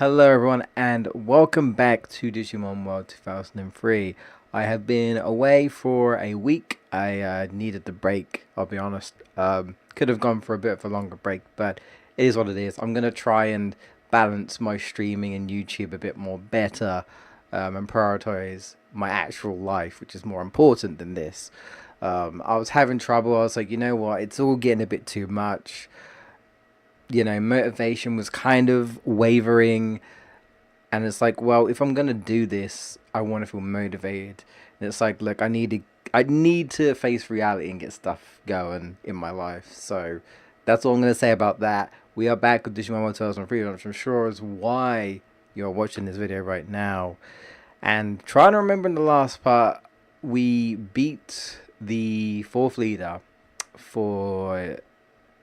Hello everyone and welcome back to Digimon World 2003. I have been away for a week. I needed the break, I'll be honest. Could have gone for a bit of a longer break, but it is what it is. I'm going to try and balance my streaming and YouTube a bit more better, and prioritize my actual life, which is more important than this. I was having trouble. I was like, you know what, it's all getting a bit too much. Motivation was kind of wavering, and it's like, well, if I'm gonna do this, I want to feel motivated. And it's like, look, I need to face reality and get stuff going in my life. So that's all I'm gonna say about that. We are back with Digimon 1003, which I'm sure is why you're watching this video right now. And trying to remember in the last part, we beat the fourth leader for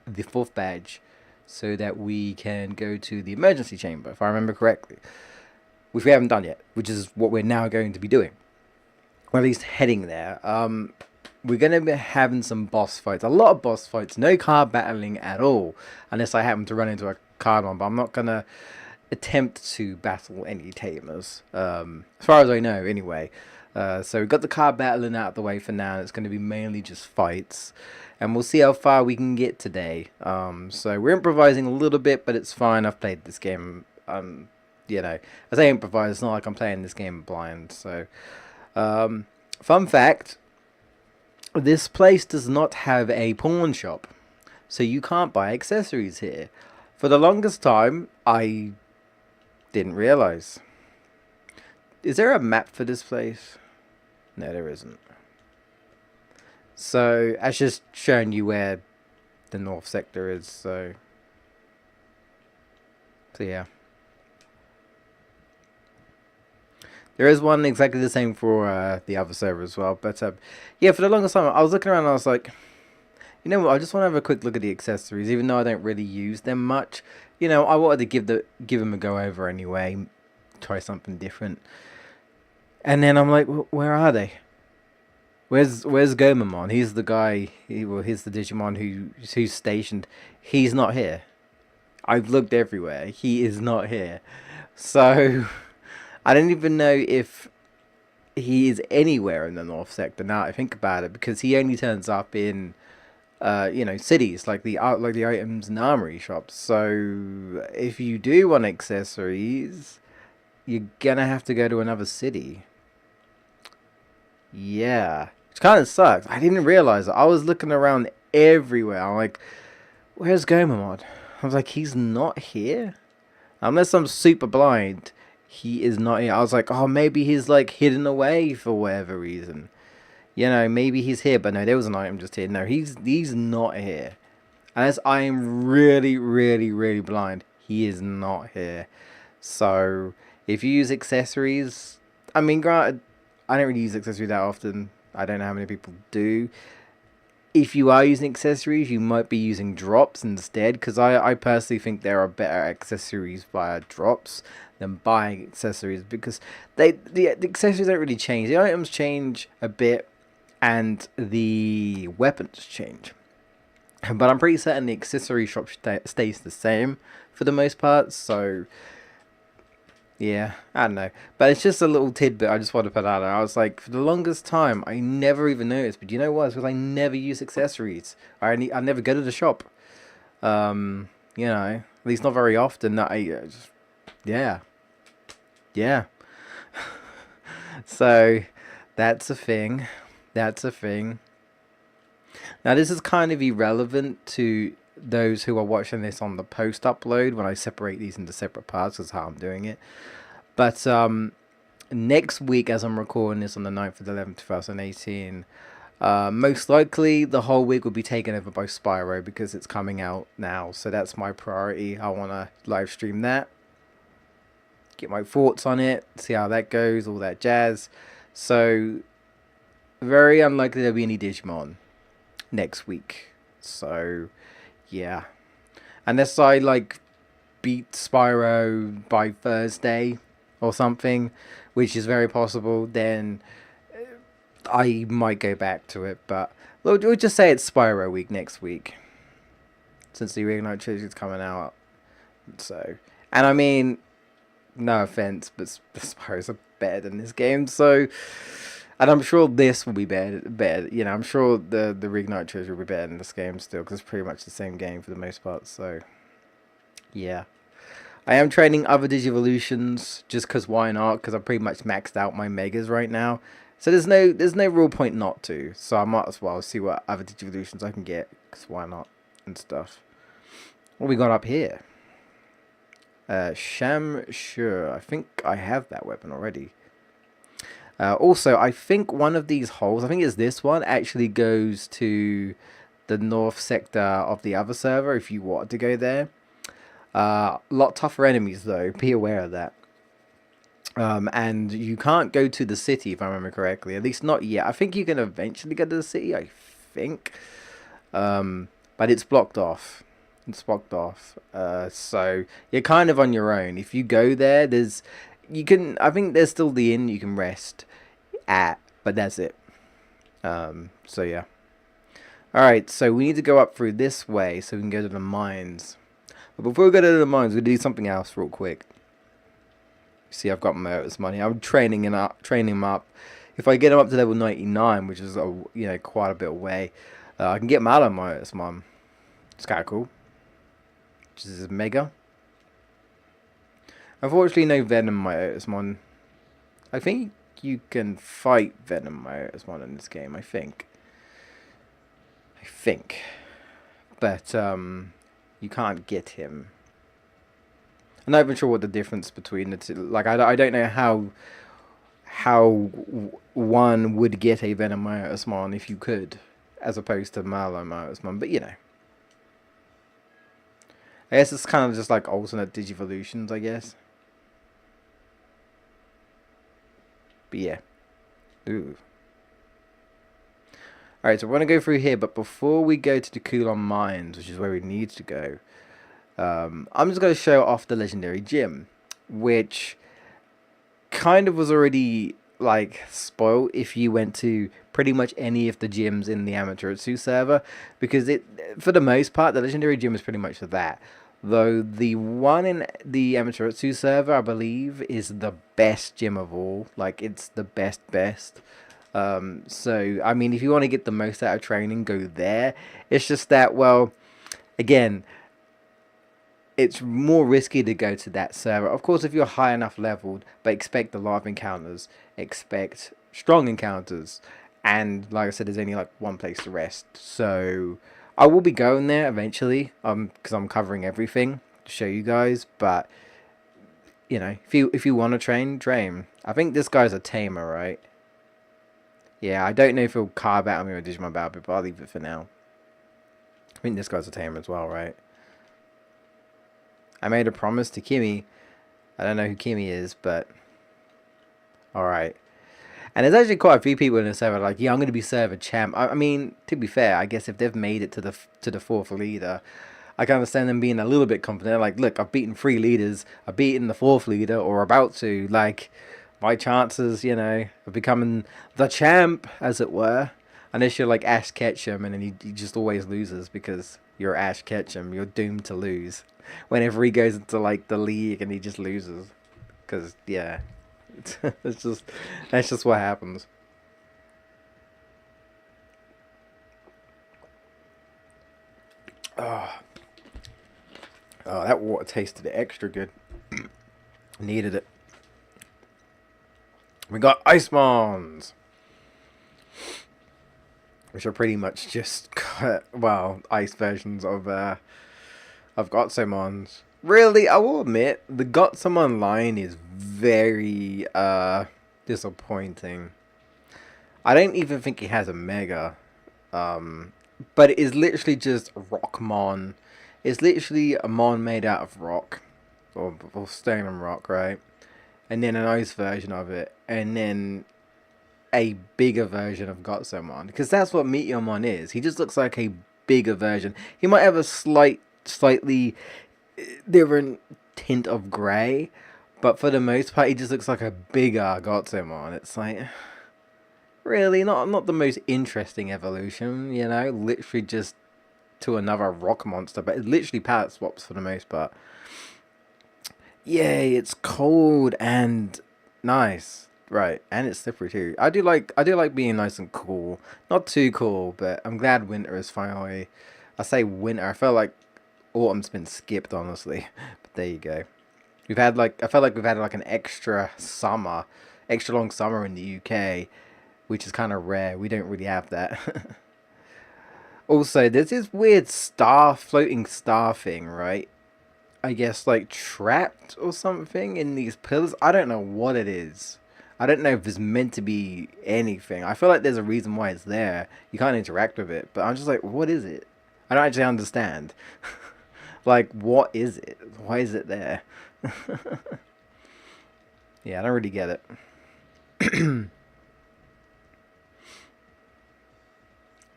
the fourth badge so that we can go to the emergency chamber, if I remember correctly, which we haven't done yet, which is what we're now going to be doing, or at least heading there. We're going to be having some boss fights, a lot of boss fights, no card battling at all, unless I happen to run into a card one, but I'm not going to attempt to battle any tamers, as far as I know anyway. So we've got the card battling out of the way for now. It's going to be mainly just fights, and we'll see how far we can get today. So we're improvising a little bit, but it's fine. I've played this game. I say improvise. It's not like I'm playing this game blind. So, fun fact: this place does not have a pawn shop, so you can't buy accessories here. For the longest time, I didn't realize. Is there a map for this place? No, there isn't. So that's just showing you where the north sector is. So yeah. There is one exactly the same for the other server as well. But yeah, for the longest time, I was looking around and I was like, you know what, I just want to have a quick look at the accessories, even though I don't really use them much. I wanted to give them a go over anyway, try something different. And then I'm like, where are they? Where's Gomamon? He's the guy. He's the Digimon who's stationed. He's not here. I've looked everywhere. He is not here. So I don't even know if he is anywhere in the North Sector now I think about it, because he only turns up in cities like the items and armory shops. So if you do want accessories, you're gonna have to go to another city. Yeah, which kind of sucks. I didn't realize it. I was looking around everywhere. I'm like, where's Gomamon? I was like, he's not here? Unless I'm super blind, he is not here. I was like, oh, maybe he's like hidden away for whatever reason. Maybe he's here, but no, there was an item just here. No, he's not here. Unless I am really, really, really blind, he is not here. So if you use accessories, I mean, granted, I don't really use accessories that often. I don't know how many people do. If you are using accessories, you might be using drops instead, because I personally think there are better accessories via drops than buying accessories, because the accessories don't really change. The items change a bit, and the weapons change. But I'm pretty certain the accessory shop stays the same for the most part, so yeah, I don't know. But it's just a little tidbit I just want to put out there. I was like, for the longest time, I never even noticed. But you know what? It's because I never use accessories. I never go to the shop. At least not very often. That yeah. Yeah. So, that's a thing. That's a thing. Now, this is kind of irrelevant to those who are watching this on the post upload when I separate these into separate parts. Is how I'm doing it. But next week, as I'm recording this on the 9th of the 11th 2018, most likely the whole week will be taken over by Spyro, because it's coming out now. So that's my priority. I want to live stream that, get my thoughts on it, see how that goes, all that jazz. So very unlikely there'll be any Digimon next week. So yeah, unless I beat Spyro by Thursday or something, which is very possible, then I might go back to it. But we'll just say it's Spyro week next week, since the Reignite trilogy is coming out. So, and I mean, no offense, but the Spyros are better than this game. So, and I'm sure this will be better. Better, you know. I'm sure the Reignite Treasure will be better than this game still, because it's pretty much the same game for the most part. So, yeah. I am training other Digivolutions just because why not? Because I've pretty much maxed out my Megas right now. So there's no real point not to. So I might as well see what other Digivolutions I can get. Because why not? And stuff. What we got up here? Sure. I think I have that weapon already. Also, I think one of these holes, I think it's this one, actually goes to the north sector of the other server if you want to go there. A lot tougher enemies though, be aware of that. And you can't go to the city if I remember correctly, at least not yet. I think you can eventually get to the city, I think. But it's blocked off. It's blocked off. So you're kind of on your own. If you go there, I think there's still the inn you can rest at, but that's it. So yeah. Alright, so we need to go up through this way so we can go to the mines. But before we go to the mines, we'll do something else real quick. See, I've got Motor's money. I'm training him up. If I get him up to level 99, which is quite a bit away, I can get Malo Motor's Mom. It's kind of cool. Which is mega. Unfortunately, no Venom Motor's I think you can fight Venom Motor's in this game. I think. But you can't get him. I'm not even sure what the difference between the two. Like, I don't know how one would get a Venom Motorosmon if you could, as opposed to Malo Motorosmon. But you know, I guess it's kind of just like alternate Digivolutions, I guess. But yeah, ooh. Alright, so we're going to go through here, but before we go to the Kulon Mines, which is where we need to go, I'm just going to show off the Legendary Gym, which kind of was already, like, spoiled if you went to pretty much any of the gyms in the Amaterasu server, because for the most part, the Legendary Gym is pretty much that. Though the one in the Amaterasu server, I believe, is the best gym of all. Like, it's the best. So, I mean, if you want to get the most out of training, go there. It's just that, well, again, it's more risky to go to that server. Of course, if you're high enough leveled, but expect a lot of encounters, expect strong encounters, and like I said, there's only like one place to rest. So, I will be going there eventually, because I'm covering everything to show you guys, but, you know, if you want to train. I think this guy's a tamer, right? Yeah, I don't know if he'll carve out me or Digimon Battle, but I'll leave it for now. I think this guy's a tamer as well, right? I made a promise to Kimmy. I don't know who Kimmy is, but alright. And there's actually quite a few people in the server like, yeah, I'm going to be server champ. I mean, to be fair, I guess if they've made it to the fourth leader, I can understand them being a little bit confident. Like, look, I've beaten 3 leaders. I've beaten the 4th leader, or about to. Like, my chances, you know, of becoming the champ, as it were. Unless you're like Ash Ketchum, and then he just always loses because you're Ash Ketchum. You're doomed to lose. Whenever he goes into like the league and he just loses. Because, yeah. that's just what happens. Oh, that water tasted extra good. Needed it. We got Icemons, which are pretty much just, well, ice versions of Gotsomons. Really, I will admit, the Gotsomon line is very disappointing. I don't even think it has a Mega, but it is literally just Rockmon. It's literally a Mon made out of rock, or stone and rock, right? And then an ice version of it, and then a bigger version of Gotsomon, because that's what Meteormon is. He just looks like a bigger version. He might have a slightly different tint of grey, but for the most part, he just looks like a bigger Gotsomon. It's like, really, not the most interesting evolution, you know? Literally just to another rock monster, but it literally palette swaps for the most part. Yay, it's cold and nice. Right, and it's slippery too. I do like being nice and cool. Not too cool, but I'm glad winter is finally. I say winter. I felt like autumn's been skipped, honestly. But there you go. I felt like we've had like an extra summer, extra long summer in the UK, which is kind of rare. We don't really have that. Also, there's this weird floating star thing, right? I guess like trapped or something in these pillars. I don't know what it is. I don't know if it's meant to be anything. I feel like there's a reason why it's there. You can't interact with it, but I'm just like, what is it? I don't actually understand. Like, what is it? Why is it there? Yeah, I don't really get it.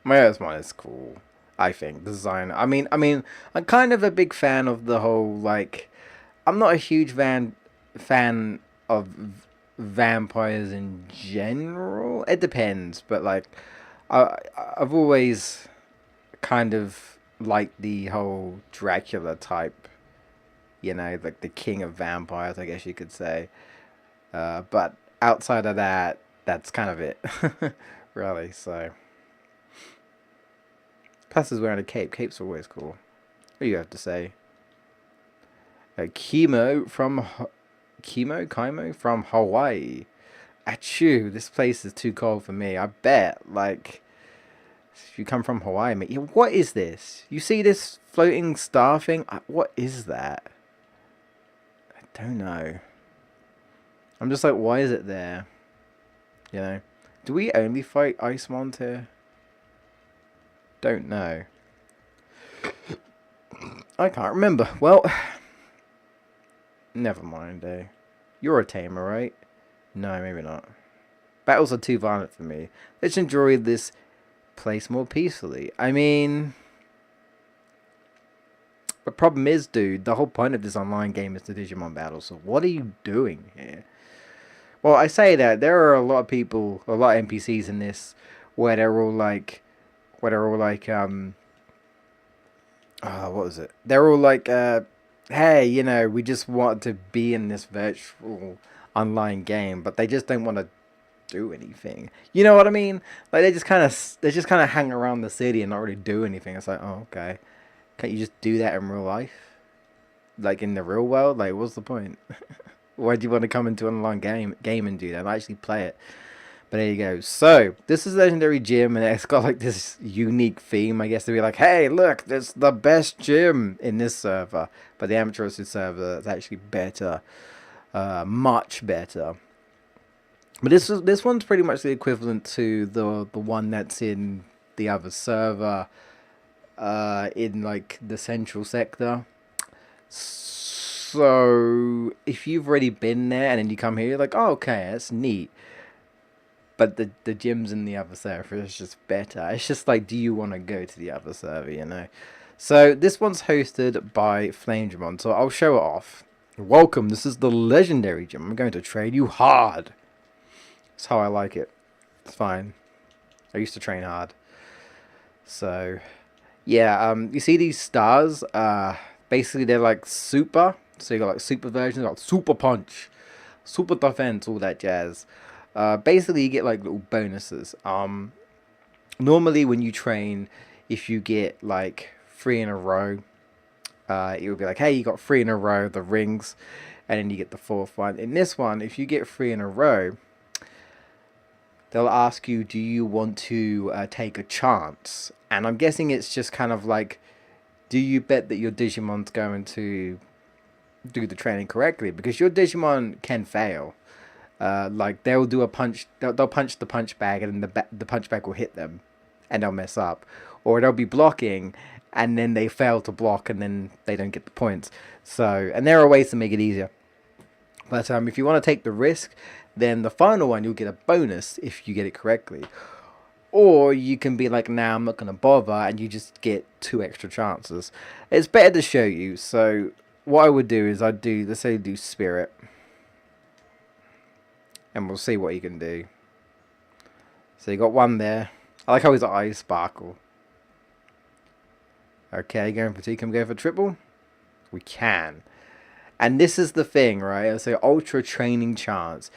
My Earth one is cool. I think the design. I mean, I'm kind of a big fan of the whole like. I'm not a huge fan of vampires in general. It depends, but like, I I've always kind of liked the whole Dracula type. You know, like the king of vampires, I guess you could say. But outside of that, that's kind of it, really. So, plus he's wearing a cape. Capes are always cool. What do you have to say? Kimo from Hawaii. Achoo, this place is too cold for me. I bet. Like, if you come from Hawaii, mate. Yeah, what is this? You see this floating star thing? What is that? I don't know. I'm just like, why is it there? You know? Do we only fight Icemont here? Don't know. I can't remember. Well, never mind, eh? You're a tamer, right? No, maybe not. Battles are too violent for me. Let's enjoy this place more peacefully. I mean, the problem is, dude, the whole point of this online game is the Digimon battle, so what are you doing here? Well, I say that, there are a lot of people, a lot of NPCs in this, where they're all like, what was it? They're all like, hey, you know, we just want to be in this virtual online game, but they just don't want to do anything. You know what I mean? Like they just kind of hang around the city and not really do anything. It's like, oh, okay. Can't you just do that in real life? Like in the real world? Like, what's the point? Why do you want to come into an online game and do that? And actually play it. But there you go. So, this is Legendary Gym, and it's got like this unique theme, I guess, to be like, hey, look, this the best gym in this server. But the Amateur server is actually better. Much better. But this one's pretty much the equivalent to the one that's in the other server, in like the central sector. So if you've already been there and then you come here, you're like, oh, okay, that's neat. But the gyms in the other server is just better. It's just like, do you want to go to the other server, you know? So this one's hosted by Flamedramon, so I'll show it off. Welcome, this is the Legendary Gym. I'm going to train you hard. That's how I like it. It's fine. I used to train hard. So, yeah, you see these stars? Basically they're like super. So you got like super versions, like super punch, super defense, all that jazz. Basically you get like little bonuses. Normally when you train, if you get like 3 in a row, it will be like, hey, you got 3 in a row, the rings, and then you get the fourth one. In this one, if you get 3 in a row, they'll ask you, do you want to take a chance? And I'm guessing it's just kind of like, do you bet that your Digimon's going to do the training correctly? Because your Digimon can fail. Like they'll do a punch, they'll punch the punch bag, and then the punch bag will hit them, and they'll mess up, or they'll be blocking, and then they fail to block, and then they don't get the points. So, and there are ways to make it easier. But if you want to take the risk, then the final one you'll get a bonus if you get it correctly. Or you can be like, nah, I'm not gonna bother, and you just get 2 extra chances. It's better to show you. So what I would do is let's say do spirit, and we'll see what you can do. So you got one there. I like how his eyes sparkle. Okay, going for two. Can we go for triple? We can. And this is the thing, right? It's an ultra training challenge.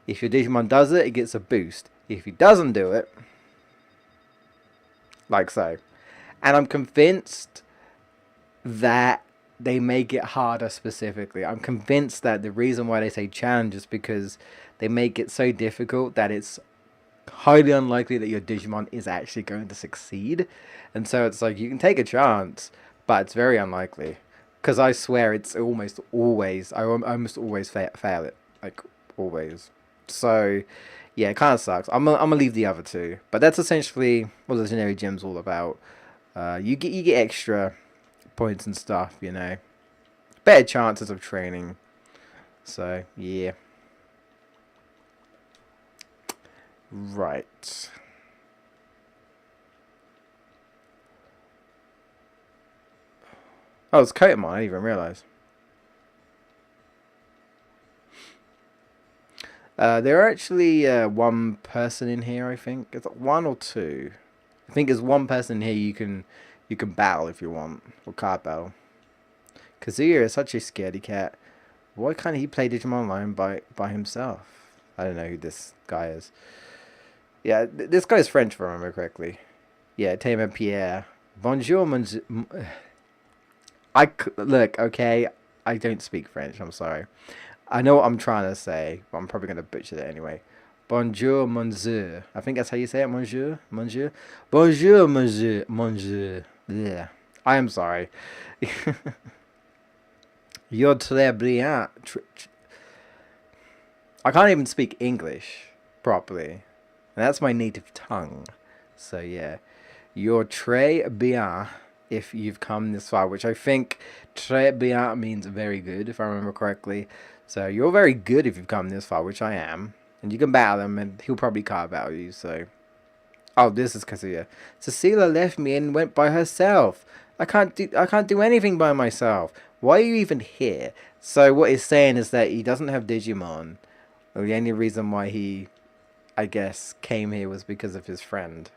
If your Digimon does it, it gets a boost. If he doesn't do it, like so. And I'm convinced that they make it harder specifically. I'm convinced that the reason why they say challenge is because they make it so difficult that it's highly unlikely that your Digimon is actually going to succeed. And so it's like you can take a chance, but it's very unlikely. Because I swear it's almost always, I almost always fail it. Like, always. So, yeah, it kind of sucks. I'm gonna leave the other two. But that's essentially what the Legendary Gym's all about. You get extra points and stuff, you know. Better chances of training. So, yeah. Right. Oh, it's Kotamon, I didn't even realise. There are actually one person in here, I think. It's one or two. I think there's one person here you can battle if you want. Or card battle. Kazuya is such a scaredy cat. Why can't he play Digimon Online by himself? I don't know who this guy is. Yeah, this guy's French, if I remember correctly. Yeah, Tame Pierre. Bonjour, monsieur. Look, okay, I don't speak French, I'm sorry. I know what I'm trying to say, but I'm probably going to butcher it anyway. Bonjour, monsieur. I think that's how you say it, monsieur. Monsieur. Bonjour, monsieur. Monsieur. Yeah. I am sorry. You're très brillant. I can't even speak English properly. And that's my native tongue. So, yeah. You're très bien if you've come this far, which I think très bien means very good, if I remember correctly. So you're very good if you've come this far, which I am. And you can battle him, and he'll probably card battle you, so... Oh, this is Kazuya. Cecilia left me and went by herself. I can't do anything by myself. Why are you even here? So what he's saying is that he doesn't have Digimon. Well, the only reason why he, I guess, came here was because of his friend.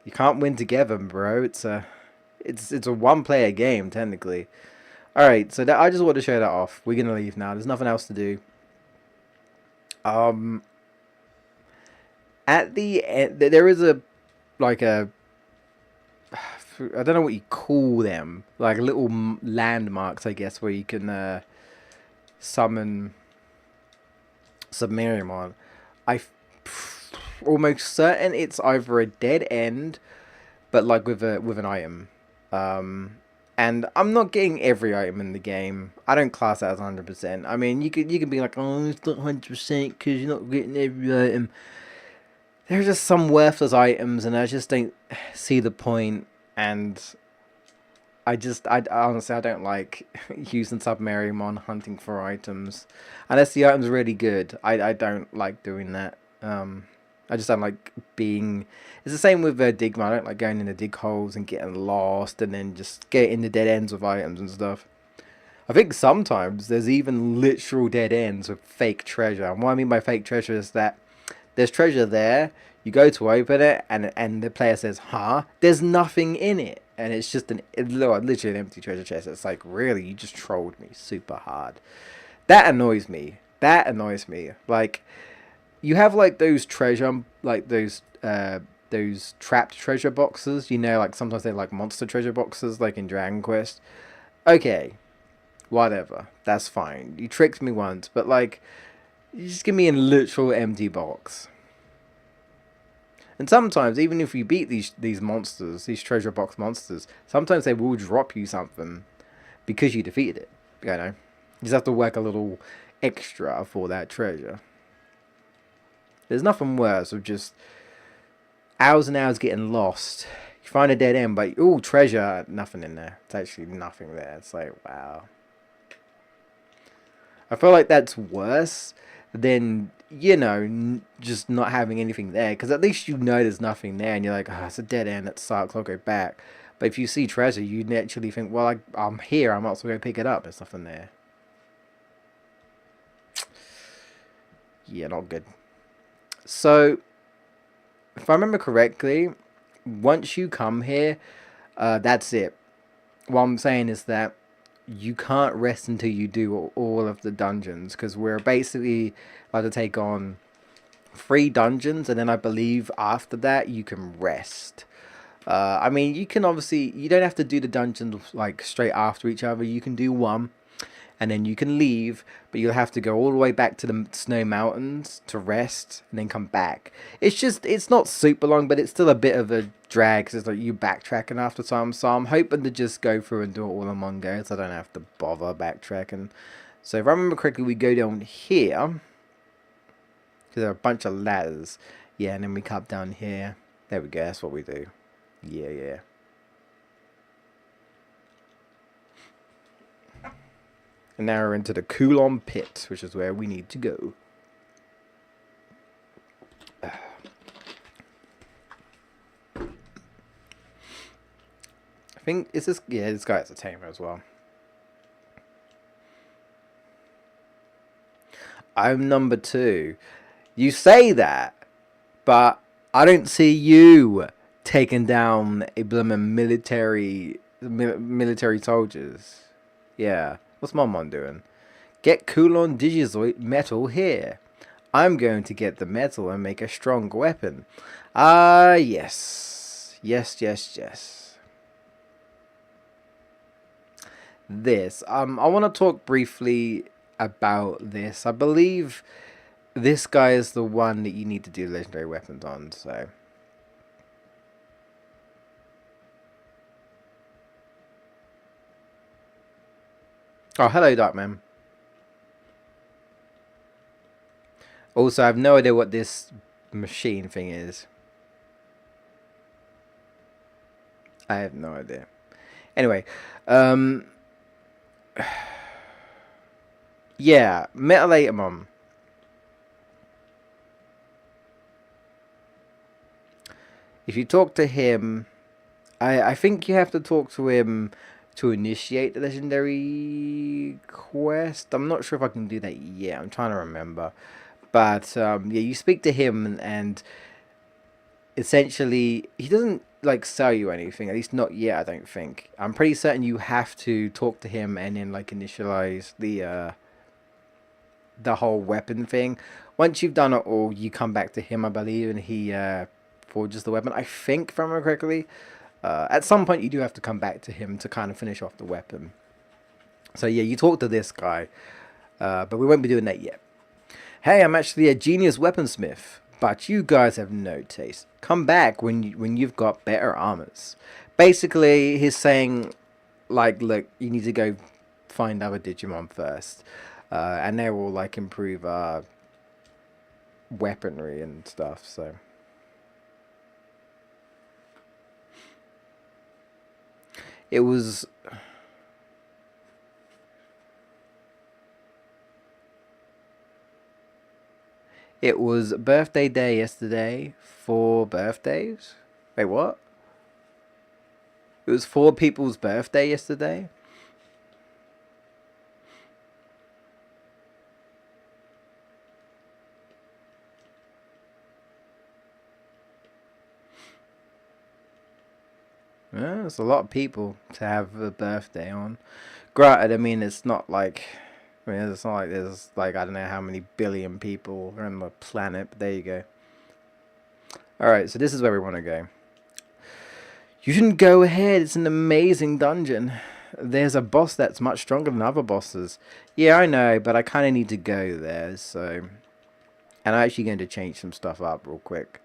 You can't win together, bro. It's a one-player game, technically. Alright, so I just want to show that off. We're going to leave now. There's nothing else to do. At the end, there is I don't know what you call them. Like little landmarks, I guess, where you can summon Submariamon. I'm almost certain it's either a dead end, but like with an item. And I'm not getting every item in the game. I don't class that as 100%. I mean, you can be like, oh, it's not 100% because you're not getting every item. There are just some worthless items, and I just don't see the point. And I honestly, I don't like using Submariamon hunting for items. Unless the item's really good. I don't like doing that. I just don't like being... It's the same with Digimon. I don't like going into dig holes and getting lost and then just getting the dead ends with items and stuff. I think sometimes there's even literal dead ends with fake treasure. And what I mean by fake treasure is that there's treasure there, you go to open it, and the player says, huh? There's nothing in it. And it's just literally an empty treasure chest. It's like, really? You just trolled me super hard. That annoys me. That annoys me. Like... You have like those treasure, like those trapped treasure boxes. You know, like sometimes they're like monster treasure boxes, like in Dragon Quest. Okay, whatever, that's fine. You tricked me once, but like, you just give me a literal empty box. And sometimes, even if you beat these monsters, these treasure box monsters, sometimes they will drop you something because you defeated it. You know, you just have to work a little extra for that treasure. There's nothing worse of just hours and hours getting lost. You find a dead end, but ooh, treasure, nothing in there. It's actually nothing there. It's like, wow. I feel like that's worse than, you know, just not having anything there. Because at least you know there's nothing there, and you're like, oh, it's a dead end, that sucks, I'll go back. But if you see treasure, you naturally think, well, I'm here, I might as well go pick it up. There's nothing there. Yeah, not good. So, if I remember correctly, once you come here, that's it. what I'm saying is that you can't rest until you do all of the dungeons, because we're basically about to take on 3 dungeons, and then I believe after that you can rest. I mean, you can obviously, you don't have to do the dungeons like straight after each other. You can do one, and then you can leave, but you'll have to go all the way back to the snow mountains to rest, and then come back. It's just, it's not super long, but it's still a bit of a drag, because it's like you backtracking after time. So I'm hoping to just go through and do it all in one go, so I don't have to bother backtracking. So if I remember correctly, we go down here, because there are a bunch of ladders. Yeah, and then we come down here. There we go, that's what we do. Yeah, yeah. And now we're into the Kulon pit, which is where we need to go. I think, is this, yeah, this guy has a tamer as well. I'm number 2. You say that, but I don't see you taking down a blooming military soldiers. Yeah. What's my mom doing? Get Kulon Digizoid metal here. I'm going to get the metal and make a strong weapon. Ah, yes. Yes, yes, yes. This. I want to talk briefly about this. I believe this guy is the one that you need to do legendary weapons on, so. Oh, hello, Darkman. Also, I have no idea what this machine thing is. I have no idea. Anyway, yeah, Metalatamon. If you talk to him, I think you have to talk to him to initiate the legendary quest. I'm not sure if I can do that yet. I'm trying to remember. But yeah, you speak to him, and essentially he doesn't like sell you anything. At least not yet. I don't think. I'm pretty certain you have to talk to him and then like initialize the whole weapon thing. Once you've done it all, you come back to him, I believe, and he forges the weapon. I think, if I remember correctly. At some point, you do have to come back to him to kind of finish off the weapon. So yeah, you talk to this guy, but we won't be doing that yet. Hey, I'm actually a genius weaponsmith, but you guys have no taste. Come back when you've got better armors. Basically, he's saying, like, look, you need to go find other Digimon first, and they will like improve weaponry and stuff. So. It was birthday day yesterday. 4 birthdays? Wait, what? It was 4 people's birthday yesterday? Yeah, it's a lot of people to have a birthday on. Granted, I mean, it's not like, I mean, it's not like there's like, I don't know how many billion people are on the planet, but there you go. Alright, so this is where we want to go. You shouldn't go ahead, it's an amazing dungeon. There's a boss that's much stronger than other bosses. Yeah, I know, but I kind of need to go there, so. And I'm actually going to change some stuff up real quick.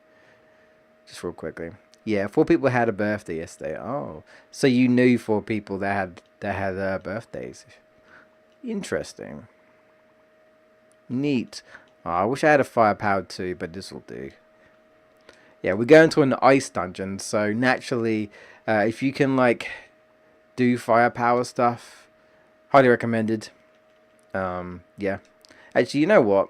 Just real quickly. Yeah, 4 people had a birthday yesterday. Oh, so you knew 4 people that had birthdays. Interesting. Neat. Oh, I wish I had a firepower too, but this will do. Yeah, we're going to an ice dungeon, so naturally, if you can like do firepower stuff, highly recommended. Yeah. Actually, you know what?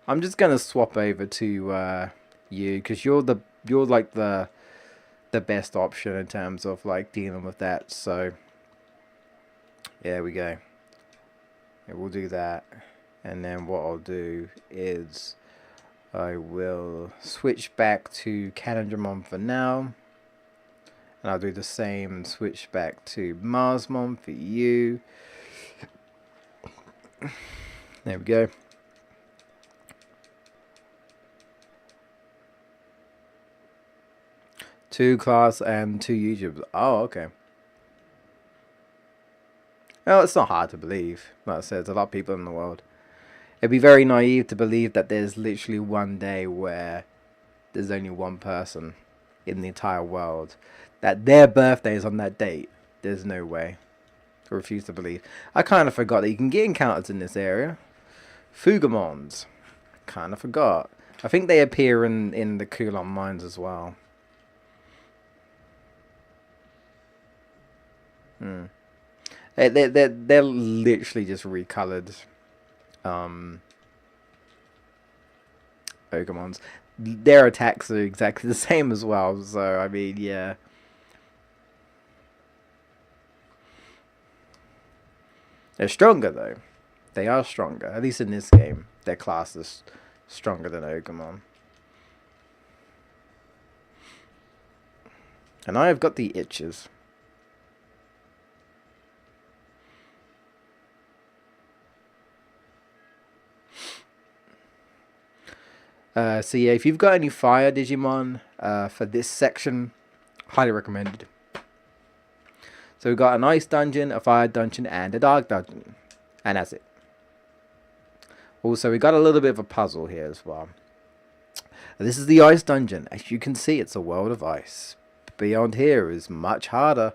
I'm just gonna swap over to you, because you're like the best option in terms of like dealing with that. So there we go. Yeah, we'll do that, and then what I'll do is I will switch back to Canadramon for now, And I'll do the same and switch back to Marsmon for you. There we go. Two class and two YouTubers. Oh, okay. Well, it's not hard to believe. Like I said, there's a lot of people in the world. It'd be very naive to believe that there's literally one day where there's only one person in the entire world. That their birthday is on that date. There's no way. I refuse to believe. I kind of forgot that you can get encounters in this area. Fugamons. Kind of forgot. I think they appear in the Kulon mines as well. They're literally just recolored Pokemons. Their attacks are exactly the same as well, so I mean, yeah. They're stronger though. They are stronger, at least in this game. Their class is stronger than Ogamon. And I have got the itches. So yeah, if you've got any fire Digimon for this section, highly recommended. So we've got an ice dungeon, a fire dungeon, and a dark dungeon. And that's it. Also, we got a little bit of a puzzle here as well. This is the ice dungeon. As you can see, it's a world of ice. Beyond here is much harder.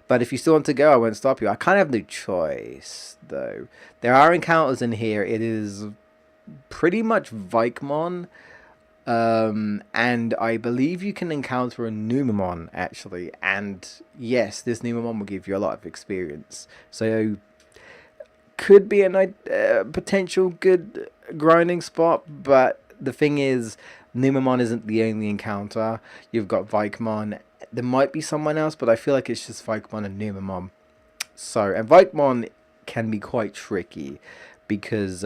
But if you still want to go, I won't stop you. I kind of have no choice, though. There are encounters in here. It is pretty much Vikemon. And I believe you can encounter a Numemon, actually. And yes, this Numemon will give you a lot of experience. So, could be a potential good grinding spot. But the thing is, Numemon isn't the only encounter. You've got Vikemon. There might be someone else, but I feel like it's just Vikemon and Numemon. So, and Vikemon can be quite tricky because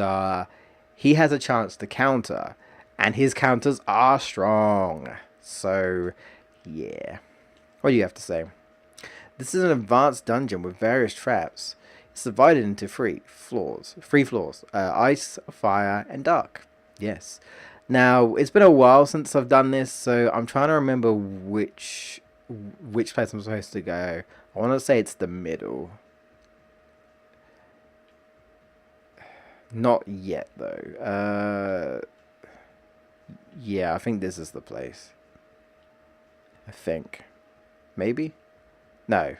he has a chance to counter, and his counters are strong. So, yeah. What do you have to say? This is an advanced dungeon with various traps. It's divided into three floors. Ice, fire, and dark. Yes. Now, it's been a while since I've done this, so I'm trying to remember which place I'm supposed to go. I want to say it's the middle. Not yet, though. Yeah, I think this is the place. I think. Maybe? No.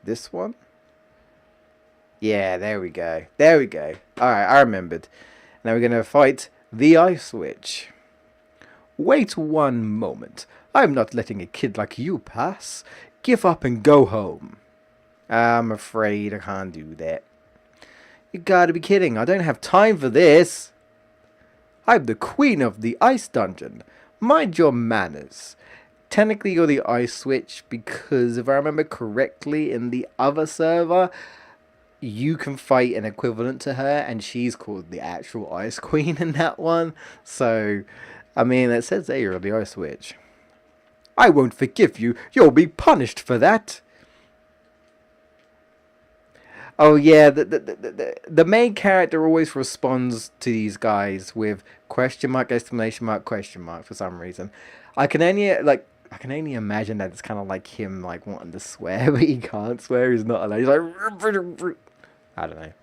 This one? Yeah, there we go. There we go. Alright, I remembered. Now we're going to fight the Ice Witch. Wait one moment. I'm not letting a kid like you pass. Give up and go home. I'm afraid I can't do that. You gotta be kidding. I don't have time for this. I'm the queen of the ice dungeon. Mind your manners. Technically, you're the Ice Witch because if I remember correctly, in the other server, you can fight an equivalent to her, and she's called the actual Ice Queen in that one. So, I mean, it says there you're the Ice Witch. I won't forgive you. You'll be punished for that. Oh yeah, the main character always responds to these guys with question mark, exclamation mark, question mark for some reason. I can only imagine that it's kind of like him like wanting to swear, but he can't swear. He's not allowed. He's like, I don't know.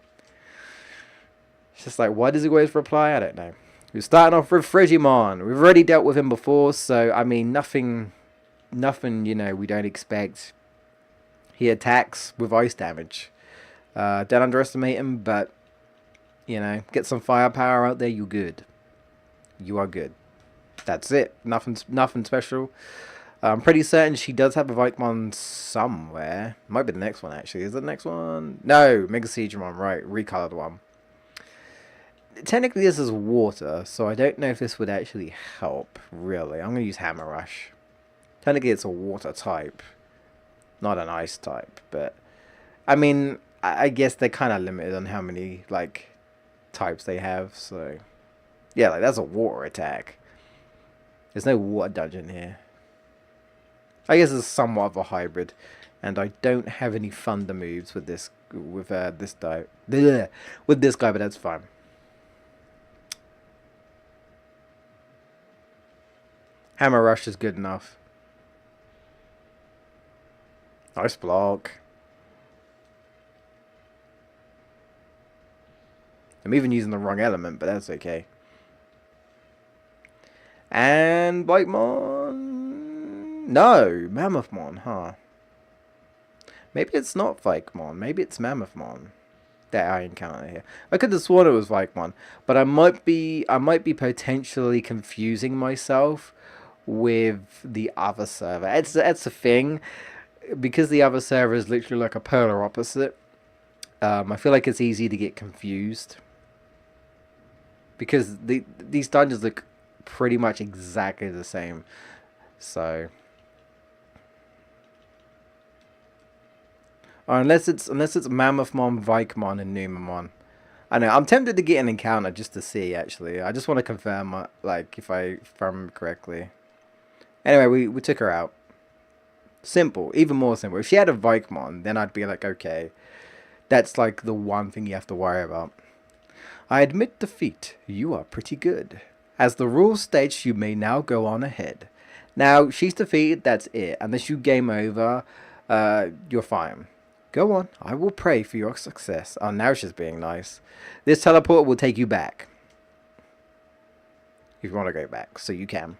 It's just like, why does he always reply? I don't know. We're starting off with Frigimon. We've already dealt with him before, so I mean, nothing, you know, we don't expect. He attacks with ice damage. Don't underestimate him, but you know, get some firepower out there. You're good. You are good. That's it. Nothing special. I'm pretty certain she does have a Vikemon somewhere. Might be the next one, actually. Is it the next one? No, Mega Siegemon, right. Recolored one. Technically, this is water, so I don't know if this would actually help, really. I'm going to use Hammer Rush. Technically, it's a water type. Not an ice type, but... I mean, I guess they're kind of limited on how many, like, types they have, so... Yeah, like, that's a water attack. There's no water dungeon here. I guess it's somewhat of a hybrid, and I don't have any thunder moves with this this guy. With this guy, but that's fine. Hammer rush is good enough. Nice block. I'm even using the wrong element, but that's okay. And Vikemon. No, Mammothmon, huh? Maybe it's not Vikemon. Maybe it's Mammothmon that I encounter here. I could have sworn it was Vikemon, but I might be potentially confusing myself with the other server. That's a thing, because the other server is literally like a polar opposite. I feel like it's easy to get confused because these dungeons look pretty much exactly the same. So or unless it's Mammothmon, Vikemon, and Numamon. I know I'm tempted to get an encounter just to see. Actually, I just want to confirm like if I remember correctly. Anyway, we took her out. Simple, even more simple. If she had a Vikemon, then I'd be like, okay, that's like the one thing you have to worry about. I admit defeat. You are pretty good. As the rules states, you may now go on ahead. Now, she's defeated, that's it. Unless you game over, you're fine. Go on, I will pray for your success. Oh, now she's being nice. This teleport will take you back. If you want to go back, so you can.